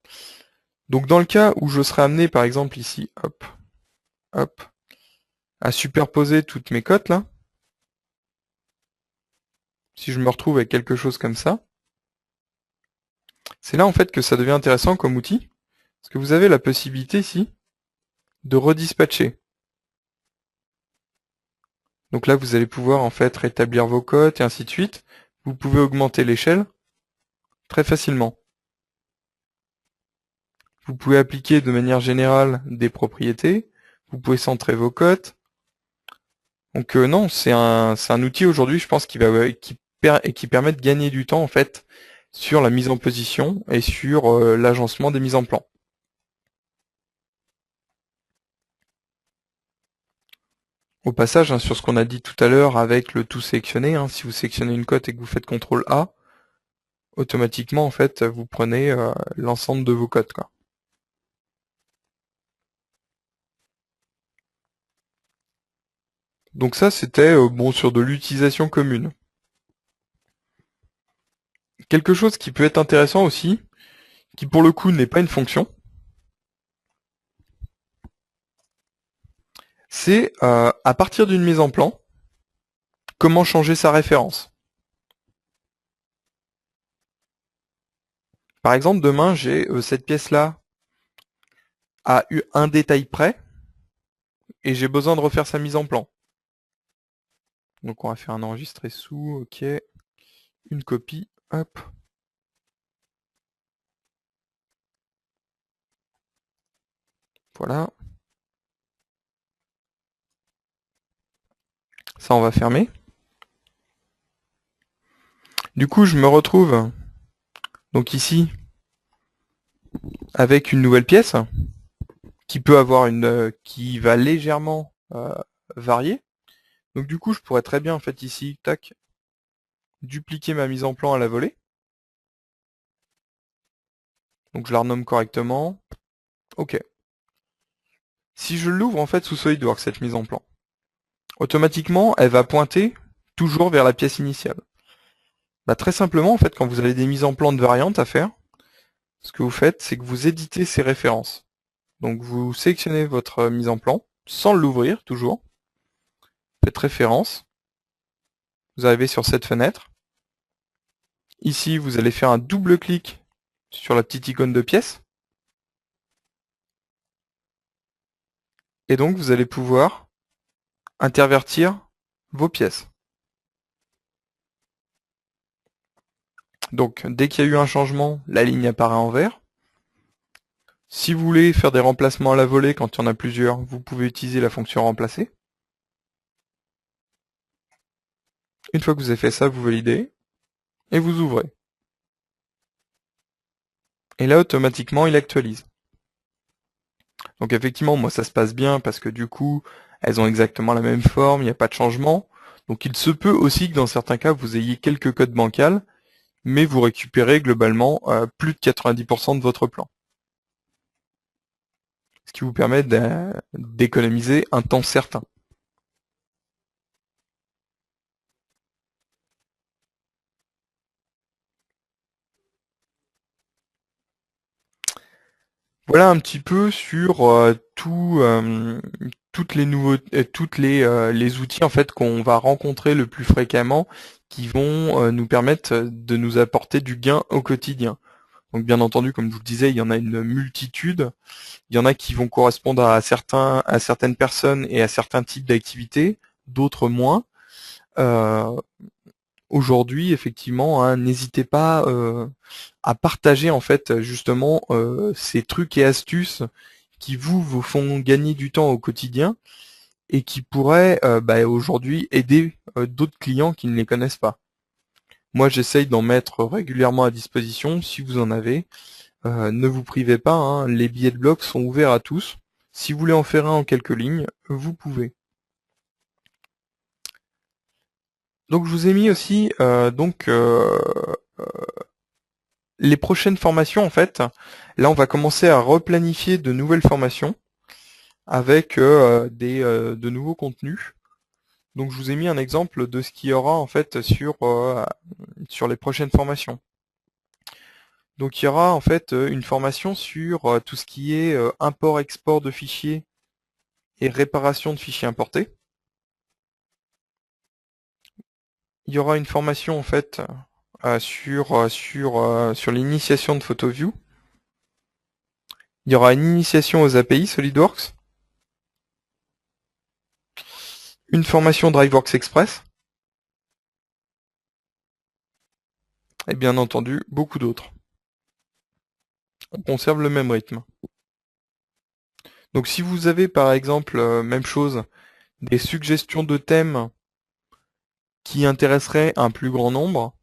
Donc dans le cas où je serais amené par exemple ici, hop, hop, à superposer toutes mes cotes là, si je me retrouve avec quelque chose comme ça, c'est là en fait que ça devient intéressant comme outil, parce que vous avez la possibilité ici de redispatcher. Donc là vous allez pouvoir en fait rétablir vos cotes et ainsi de suite. Vous pouvez augmenter l'échelle très facilement. Vous pouvez appliquer de manière générale des propriétés, vous pouvez centrer vos cotes. Donc non, c'est un outil aujourd'hui, je pense, qui permet de gagner du temps en fait sur la mise en position et sur l'agencement des mises en plan. Au passage, hein, sur ce qu'on a dit tout à l'heure avec le tout sélectionné, hein, si vous sélectionnez une cote et que vous faites CTRL A, automatiquement en fait vous prenez l'ensemble de vos cotes, quoi. Donc ça c'était bon sur de l'utilisation commune. Quelque chose qui peut être intéressant aussi, qui pour le coup n'est pas une fonction, c'est à partir d'une mise en plan, comment changer sa référence. Par exemple, demain, j'ai cette pièce-là à un détail près, et j'ai besoin de refaire sa mise en plan. Donc on va faire un enregistré sous, ok, une copie, hop. Voilà. Ça, on va fermer. Du coup, je me retrouve donc ici avec une nouvelle pièce qui peut avoir qui va légèrement varier. Donc du coup, je pourrais très bien en fait ici, tac, dupliquer ma mise en plan à la volée. Donc je la renomme correctement. Ok. Si je l'ouvre en fait sous SolidWorks, cette mise en plan, Automatiquement, elle va pointer toujours vers la pièce initiale. Bah, très simplement, en fait, quand vous avez des mises en plan de variantes à faire, ce que vous faites, c'est que vous éditez ces références. Donc vous sélectionnez votre mise en plan, sans l'ouvrir toujours, faites référence, vous arrivez sur cette fenêtre. Ici, vous allez faire un double clic sur la petite icône de pièce. Et donc vous allez pouvoir intervertir vos pièces. Donc dès qu'il y a eu un changement, la ligne apparaît en vert. Si vous voulez faire des remplacements à la volée quand il y en a plusieurs, vous pouvez utiliser la fonction remplacer. Une fois que vous avez fait ça, vous validez et vous ouvrez. Et là, automatiquement, il actualise. Donc effectivement, moi ça se passe bien parce que du coup, elles ont exactement la même forme, il n'y a pas de changement. Donc il se peut aussi que dans certains cas, vous ayez quelques codes bancals, mais vous récupérez globalement plus de 90% de votre plan. Ce qui vous permet d'économiser un temps certain. Voilà un petit peu sur toutes les les outils en fait qu'on va rencontrer le plus fréquemment qui vont nous permettre de nous apporter du gain au quotidien. Donc bien entendu, comme je vous le disais, il y en a une multitude. Il y en a qui vont correspondre à certaines personnes et à certains types d'activités, d'autres moins. Euh, Aujourd'hui, effectivement, hein, n'hésitez pas à partager en fait justement ces trucs et astuces qui vous font gagner du temps au quotidien et qui pourraient aujourd'hui aider d'autres clients qui ne les connaissent pas. Moi, j'essaye d'en mettre régulièrement à disposition si vous en avez. Ne vous privez pas, hein, les billets de blog sont ouverts à tous. Si vous voulez en faire un en quelques lignes, vous pouvez. Donc je vous ai mis aussi les prochaines formations en fait. Là on va commencer à replanifier de nouvelles formations avec de nouveaux contenus. Donc je vous ai mis un exemple de ce qu'il y aura en fait sur les prochaines formations. Donc il y aura en fait une formation sur tout ce qui est import-export de fichiers et réparation de fichiers importés. Il y aura une formation en fait sur l'initiation de PhotoView. Il y aura une initiation aux API SolidWorks, une formation DriveWorks Express, et bien entendu beaucoup d'autres. On conserve le même rythme. Donc si vous avez par exemple, même chose, des suggestions de thèmes qui intéresseraient un plus grand nombre,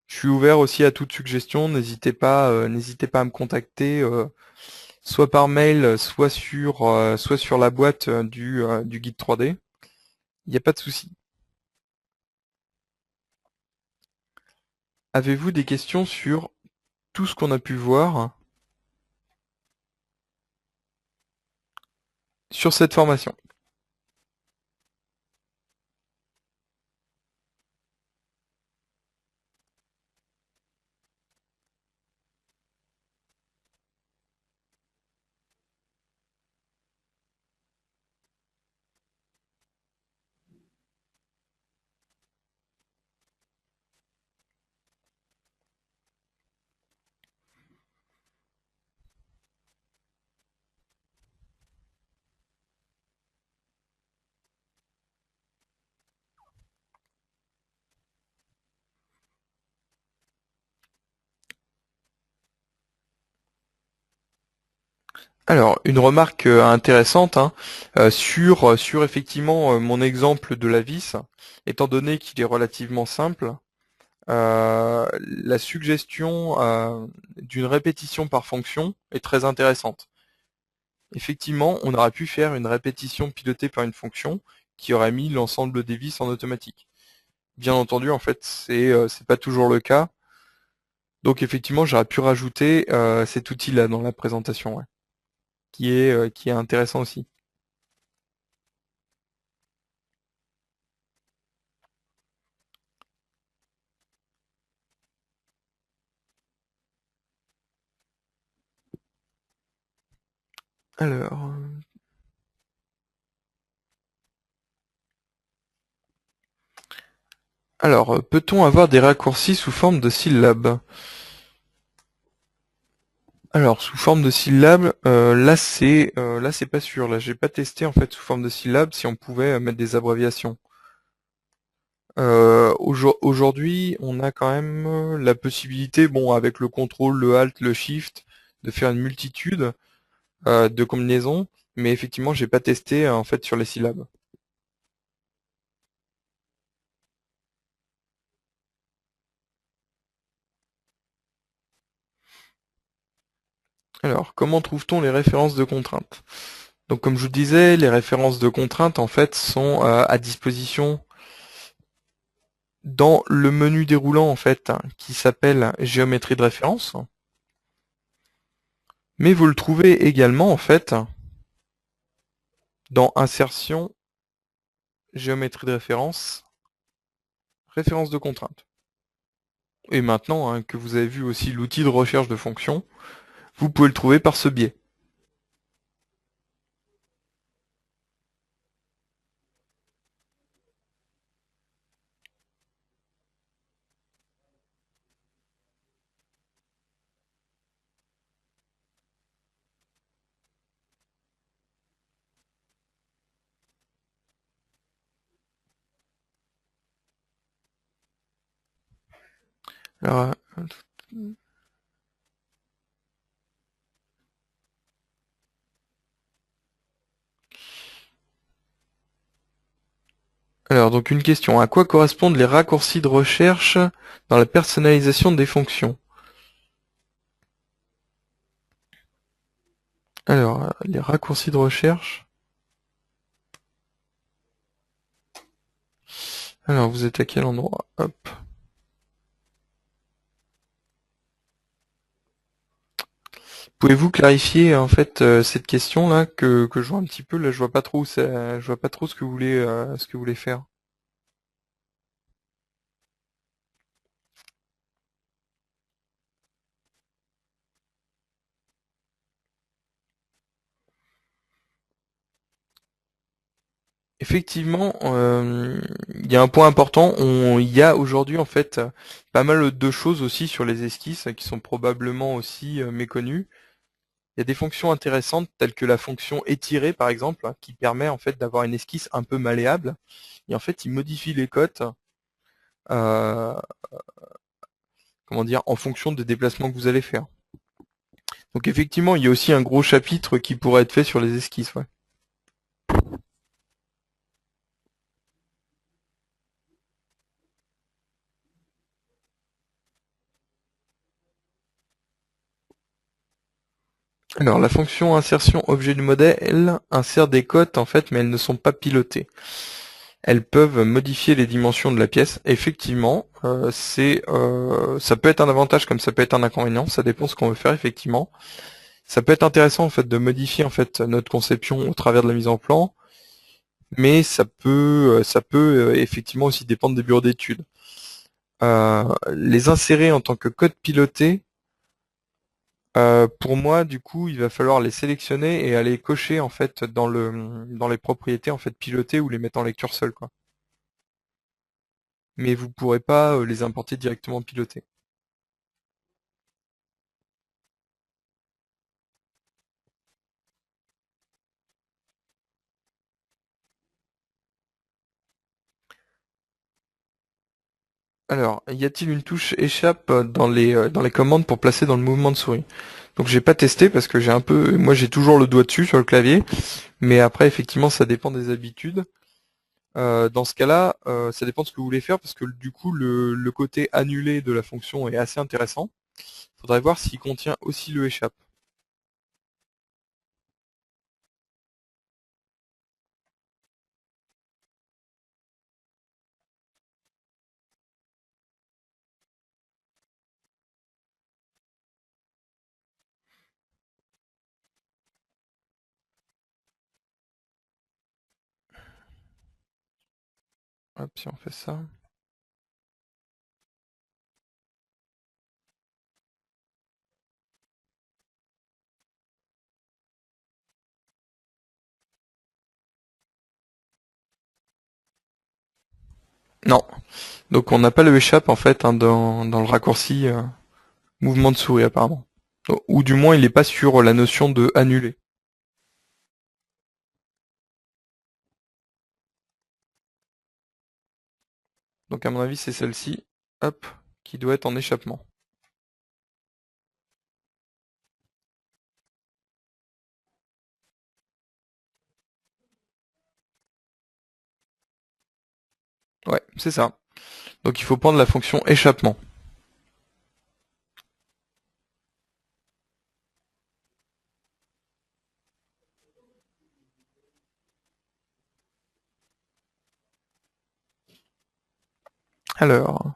je suis ouvert aussi à toute suggestion, n'hésitez pas à me contacter soit par mail, soit sur la boîte du guide 3D. Il n'y a pas de souci. Avez-vous des questions sur tout ce qu'on a pu voir sur cette formation? Alors, une remarque intéressante hein, sur effectivement mon exemple de la vis, étant donné qu'il est relativement simple, la suggestion d'une répétition par fonction est très intéressante. Effectivement, on aurait pu faire une répétition pilotée par une fonction qui aurait mis l'ensemble des vis en automatique. Bien entendu, en fait, c'est pas toujours le cas. Donc effectivement, j'aurais pu rajouter cet outil-là dans la présentation, ouais, qui est intéressant aussi. Alors, peut-on avoir des raccourcis sous forme de syllabes? Alors, sous forme de syllabes, là c'est pas sûr. Là, j'ai pas testé en fait sous forme de syllabes si on pouvait mettre des abréviations. Aujourd'hui, on a quand même la possibilité, bon, avec le contrôle, le alt, le shift, de faire une multitude de combinaisons, mais effectivement, j'ai pas testé en fait sur les syllabes. Alors, comment trouve-t-on les références de contraintes? Donc, comme je vous disais, les références de contraintes en fait sont à disposition dans le menu déroulant en fait qui s'appelle géométrie de référence, mais vous le trouvez également en fait dans insertion, géométrie de référence, référence de contrainte. Et maintenant que vous avez vu aussi l'outil de recherche de fonctions, vous pouvez le trouver par ce biais. Alors, donc une question, à quoi correspondent les raccourcis de recherche dans la personnalisation des fonctions? Alors, les raccourcis de recherche. Alors, vous êtes à quel endroit? Hop. Pouvez-vous clarifier en fait cette question-là que je vois un petit peu, là je vois pas trop où je vois pas trop ce que vous voulez faire. Effectivement, il y a un point important. Il y a aujourd'hui en fait pas mal de choses aussi sur les esquisses qui sont probablement aussi méconnues. Il y a des fonctions intéressantes telles que la fonction étirer par exemple, qui permet en fait d'avoir une esquisse un peu malléable. Et en fait, il modifie les cotes, euh, comment dire, en fonction des déplacements que vous allez faire. Donc effectivement, il y a aussi un gros chapitre qui pourrait être fait sur les esquisses. Ouais. Alors la fonction insertion objet du modèle insère des cotes en fait, mais elles ne sont pas pilotées. Elles peuvent modifier les dimensions de la pièce. Effectivement, ça peut être un avantage comme ça peut être un inconvénient. Ça dépend ce qu'on veut faire effectivement. Ça peut être intéressant en fait de modifier en fait notre conception au travers de la mise en plan, mais ça peut effectivement aussi dépendre des bureaux d'études. Les insérer en tant que code piloté, pour moi, du coup, il va falloir les sélectionner et aller cocher en fait dans les propriétés en fait pilotées ou les mettre en lecture seule, quoi. Mais vous pourrez pas les importer directement pilotés. Alors, y a-t-il une touche échappe dans les commandes pour placer dans le mouvement de souris? Donc j'ai pas testé parce que moi j'ai toujours le doigt dessus sur le clavier, mais après effectivement ça dépend des habitudes. Dans ce cas-là, ça dépend de ce que vous voulez faire parce que du coup le côté annulé de la fonction est assez intéressant. Faudrait voir s'il contient aussi le échappe. Hop, si on fait ça. Non. Donc on n'a pas le échappe en fait hein, dans le raccourci mouvement de souris apparemment. Ou du moins il n'est pas sur la notion de annuler. Donc à mon avis c'est celle-ci, hop, qui doit être en échappement. Ouais, c'est ça. Donc il faut prendre la fonction échappement. Alors,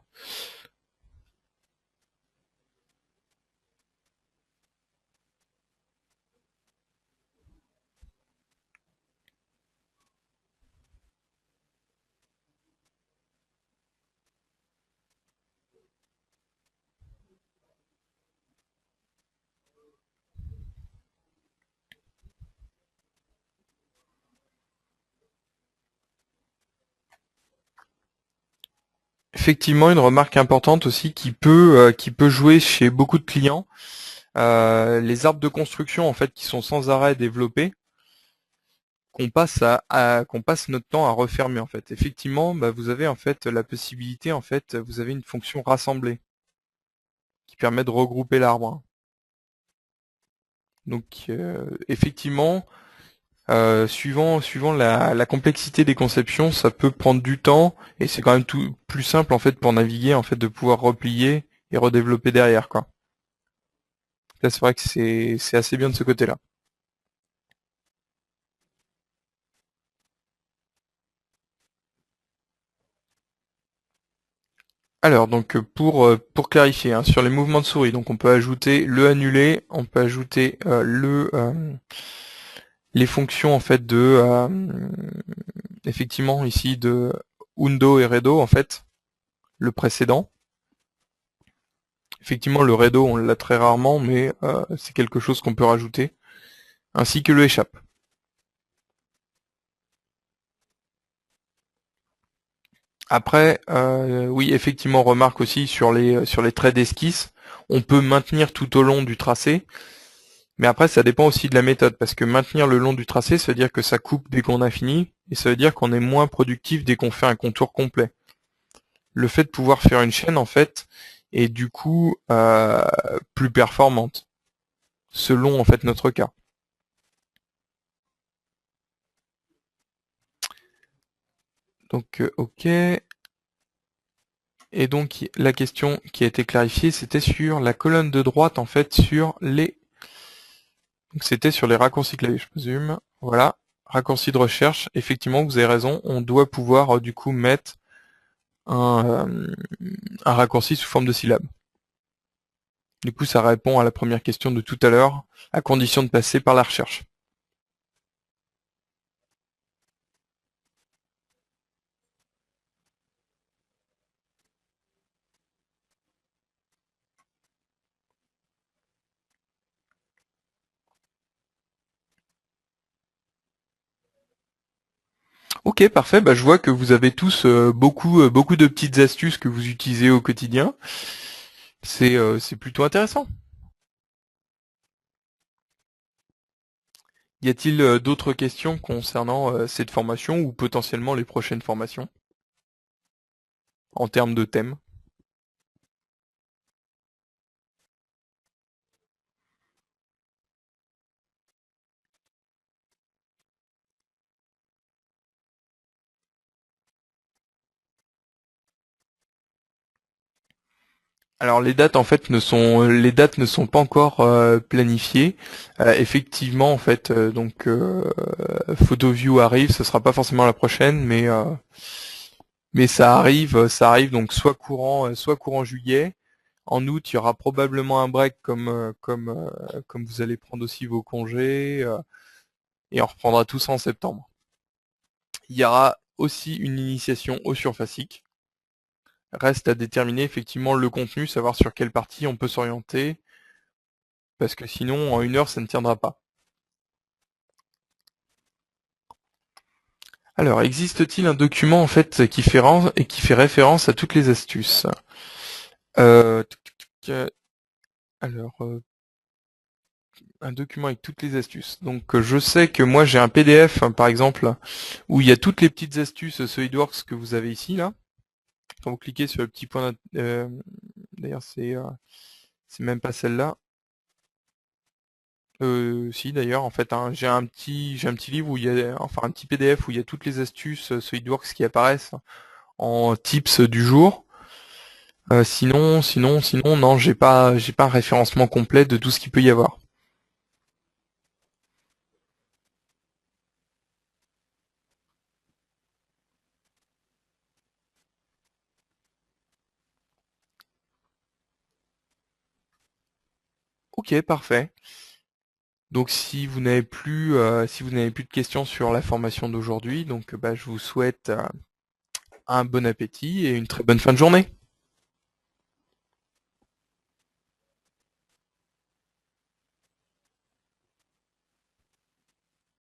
effectivement une remarque importante aussi qui peut jouer chez beaucoup de clients, les arbres de construction en fait qui sont sans arrêt développés, qu'on passe notre temps à refermer en fait. Effectivement, bah, vous avez en fait la possibilité en fait, vous avez une fonction rassembler qui permet de regrouper l'arbre. Donc effectivement, suivant la complexité des conceptions, ça peut prendre du temps et c'est quand même tout plus simple en fait pour naviguer en fait de pouvoir replier et redévelopper derrière quoi. Là c'est vrai que c'est assez bien de ce côté-là. Alors donc pour clarifier hein, sur les mouvements de souris, donc on peut ajouter le annuler, on peut ajouter les fonctions en fait de effectivement ici de undo et redo en fait le précédent. Effectivement le redo on l'a très rarement mais c'est quelque chose qu'on peut rajouter ainsi que le échappe. Après oui effectivement remarque aussi sur les traits d'esquisse on peut maintenir tout au long du tracé. Mais après, ça dépend aussi de la méthode, parce que maintenir le long du tracé, ça veut dire que ça coupe dès qu'on a fini, et ça veut dire qu'on est moins productif dès qu'on fait un contour complet. Le fait de pouvoir faire une chaîne, en fait, est du coup plus performante, selon en fait notre cas. Donc ok. Et donc la question qui a été clarifiée, c'était sur la colonne de droite, en fait, sur les. Donc c'était sur les raccourcis clavier, je présume. Voilà, raccourci de recherche. Effectivement, vous avez raison. On doit pouvoir du coup mettre un, un raccourci sous forme de syllabe. Du coup, ça répond à la première question de tout à l'heure, à condition de passer par la recherche. Ok, parfait. Bah, je vois que vous avez tous beaucoup de petites astuces que vous utilisez au quotidien. C'est plutôt intéressant. Y a-t-il d'autres questions concernant cette formation ou potentiellement les prochaines formations en termes de thème? Alors les dates ne sont pas encore planifiées. Effectivement en fait PhotoView arrive, ce sera pas forcément la prochaine, mais ça arrive donc soit courant juillet. En août, il y aura probablement un break comme vous allez prendre aussi vos congés et on reprendra tout ça en septembre. Il y aura aussi une initiation au surfacique. Reste à déterminer effectivement le contenu, savoir sur quelle partie on peut s'orienter, parce que sinon en une heure ça ne tiendra pas. Alors, existe-t-il un document en fait qui fait référence à toutes les astuces? Tuk, tuk, tuk, alors, un document avec toutes les astuces. Donc, je sais que moi j'ai un PDF, hein, par exemple, où il y a toutes les petites astuces SolidWorks que vous avez ici là. Quand vous cliquez sur le petit point, d'ailleurs c'est même pas celle-là. Si d'ailleurs, en fait, hein, j'ai un petit livre où il y a, enfin un petit PDF où il y a toutes les astuces SolidWorks qui apparaissent en tips du jour. Sinon, non, j'ai pas un référencement complet de tout ce qu'il peut y avoir. Ok, parfait. Donc si vous n'avez plus de questions sur la formation d'aujourd'hui, donc bah, je vous souhaite un bon appétit et une très bonne fin de journée.